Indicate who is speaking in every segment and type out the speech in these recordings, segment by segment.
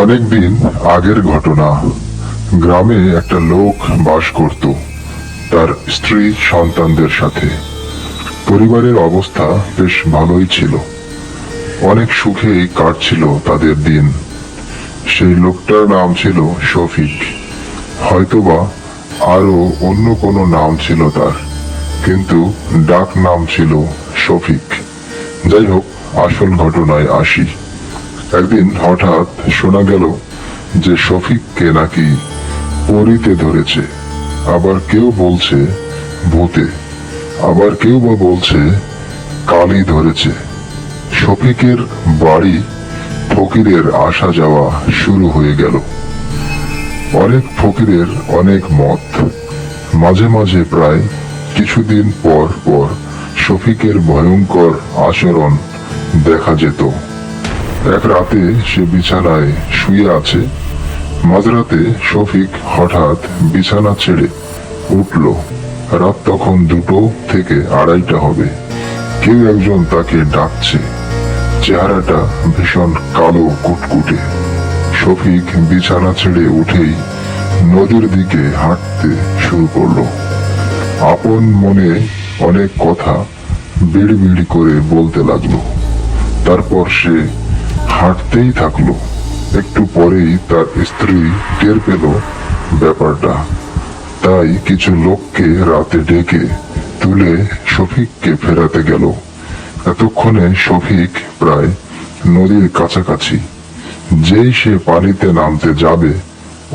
Speaker 1: অনেকদিন আগের ঘটনা। গ্রামে একটা লোক বাস করত তার স্ত্রী সন্তানদের সাথে। পরিবারের অবস্থা বেশ ভালোই ছিল, অনেক সুখেই কাটছিল তাদের দিন। সেই লোকটার নাম ছিল শফিক। হয়তোবা আরো অন্য কোনো নাম ছিল তার, কিন্তু ডাক নাম ছিল শফিক। যাই হোক, আসল ঘটনায় আসি। একদিন হঠাৎ শোনা গেল যে শফিককে নাকি পরীতে ধরেছে। আবার কেউ বলছে ভূতে, আবার কেউ বা বলছে কালি ধরেছে। শফিকের বাড়ি ফকিরের আসা যাওয়া শুরু হয়ে গেল। অনেক ফকিরের অনেক মত। মাঝে মাঝে প্রায় কিছুদিন পর পর শফিকের ভয়ঙ্কর আচরণ দেখা যেত। এক রাতে সে বিছানায় শুয়ে আছে। মাঝরাতে শফিক হঠাৎ বিছানা ছেড়ে উঠল। রাত তখন 2টো থেকে 2:30 হবে। কেউ একজন তাকে ডাকছে। চেহারাটা ভীষণ কালো কুটকুটে। শফিক বিছানা ছেড়ে উঠেই নদীর দিকে হাঁটতে শুরু করলো। আপন মনে অনেক কথা বিড় বিড় করে বলতে লাগলো। তারপর সে হাঁটতেই থাকলো। একটু পরেই তার স্ত্রী টের পেল ব্যাপারটা। তাই কিছু লোককে রাতে ডেকে তুলে শফিককে ফেরাতে গেল। এতক্ষণে শফিক প্রায় নদীর কাছাকাছি। যেই সে পানিতে নামতে যাবে,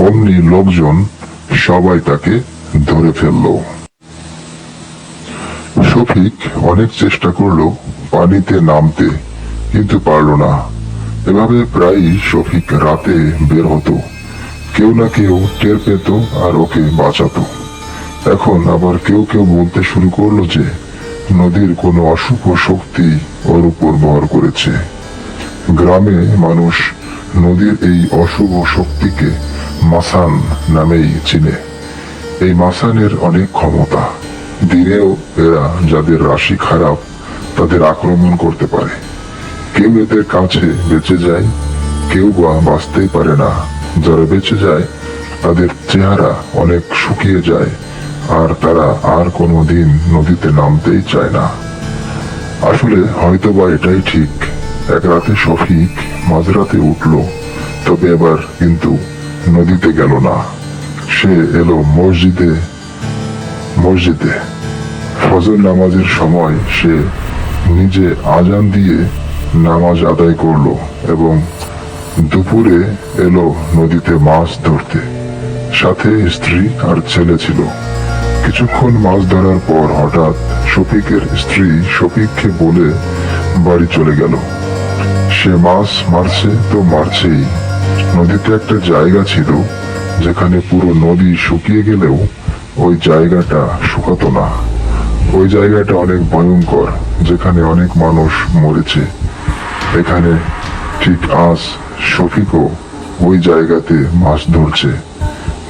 Speaker 1: অমনি লোকজন সবাই তাকে ধরে ফেললো। শফিক অনেক চেষ্টা করলো পানিতে নামতে, কিন্তু পারল না। এভাবে প্রায়ই শফিক রাতে বের হতো। কেউ না কেউ টের পেত আর ওকে বাঁচাতো। এখন আবার কেউ কেউ বলতে শুরু করলো যে নদীর কোনো অশুভ শক্তি ওর উপর ভর করেছে। গ্রামে মানুষ নদীর এই অশুভ শক্তিকে মাসান নামেই চিনে। এই মাসানের অনেক ক্ষমতা। দিনেও এরা যাদের রাশি খারাপ তাদের আক্রমণ করতে পারে। কেউ এদের কাছে বেঁচে যায়, কেউ বা বাঁচতেই পারে না। যারা বেঁচে যায় তাদের চেহারা অনেক শুকিয়ে যায়, আর তারা আর কোনোদিন নদীতে নামতেই চায় না। আসলে হয়তোবা এটাই ঠিক। এক রাতে শফিক মাঝরাতে উঠল, তবে এবার কিন্তু নদীতে গেল না। সে এলো মসজিদে। ফজর নামাজের সময় সে নিজে আজান দিয়ে নামাজ আদায় করলো এবং দুপুরে এলো নদীতে মাছ ধরতে। সাথে স্ত্রী আর ছেলে ছিল। কিছুক্ষণ মাছ ধরার পর হঠাৎ শফিকের স্ত্রী শফিককে বলে বাড়ি চলে গেল। সে মাছ মারছে তো মারছেই। নদীতে একটা জায়গা ছিল যেখানে পুরো নদী শুকিয়ে গেলেও ওই জায়গাটা শুকাতো না। ওই জায়গাটা অনেক ভয়ঙ্কর, যেখানে অনেক মানুষ মরেছে। এখানে ঠিক আজ শফিকও ওই জায়গাতে মাছ ধরছে।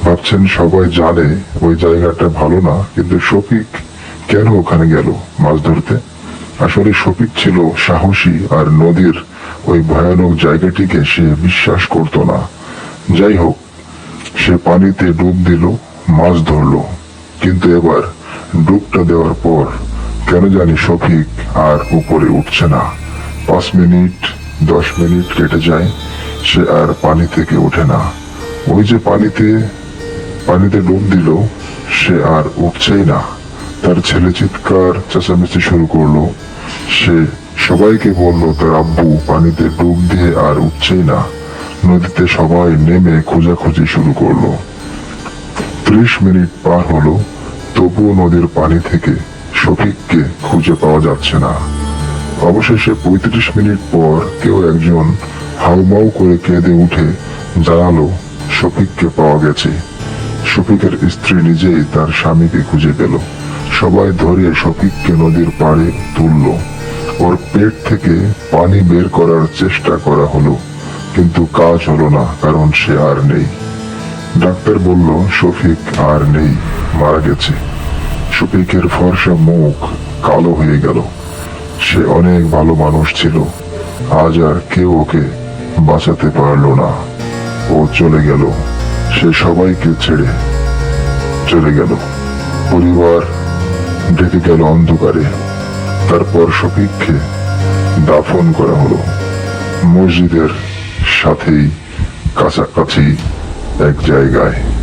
Speaker 1: ভাবছেন সবাই জানে ওই জায়গাটা ভালো না, কিন্তু শফিক কেন ওখানে গেল মাছ ধরতে? আসলে শফিক ছিল সাহসী, আর নদীর ওই ভয়ানক জায়গাটিকে সে বিশ্বাস করতো না। যাই হোক, সে পানিতে ডুব দিল, মাছ ধরলো। কিন্তু এবার ডুবটা দেওয়ার পর কেন জানি শফিক আর উপরে উঠছে না। 5 মিনিট 10 মিনিট কেটে যায়, সে আর পানি থেকে ওঠে না। ওই যে পানিতে ডুব দিল, সে আর উঠছেই না। তার ছেলে চিৎকার চেঁচামেচি শুরু করলো। সে সবাইকে বলল তার আব্বু পানিতে ডুব দিয়ে আর উঠছেই না। নদীতে সবাই নেমে খোঁজাখুঁজি শুরু করলো। 30 মিনিট পার হলো, তবুও নদীর পানি থেকে শফিককে খুঁজে পাওয়া যাচ্ছে না। অবশেষে 35 মিনিট পর কেউ একজন হাউমাউ করে কেঁদে উঠে জানালো শফিককে পাওয়া গেছে। শফিকের স্ত্রী নিজেই তার স্বামীকে খুঁজে পেল। সবাই ধরে শফিককে নদীর পাড়ে তুলল। ওর পেট থেকে পানি বের করার চেষ্টা করা হলো, কিন্তু কাজ হলো না, কারণ সে আর নেই। ডাক্তার বলল শফিক আর নেই, মারা গেছে। শফিকের ফর্সা মুখ কালো হয়ে গেল। সে অনেক ভালো মানুষ ছিল। আজ আর কেউ ওকে বাঁচাতে পারলো না। ও চলে গেল। সে সবাইকে ছেড়ে চলে গেল। পরিবার ঢেকে গেল অন্ধকারে। তারপর শফিককে দাফন করা হলো মসজিদের সাথেই কাছাকাছি এক জায়গায়।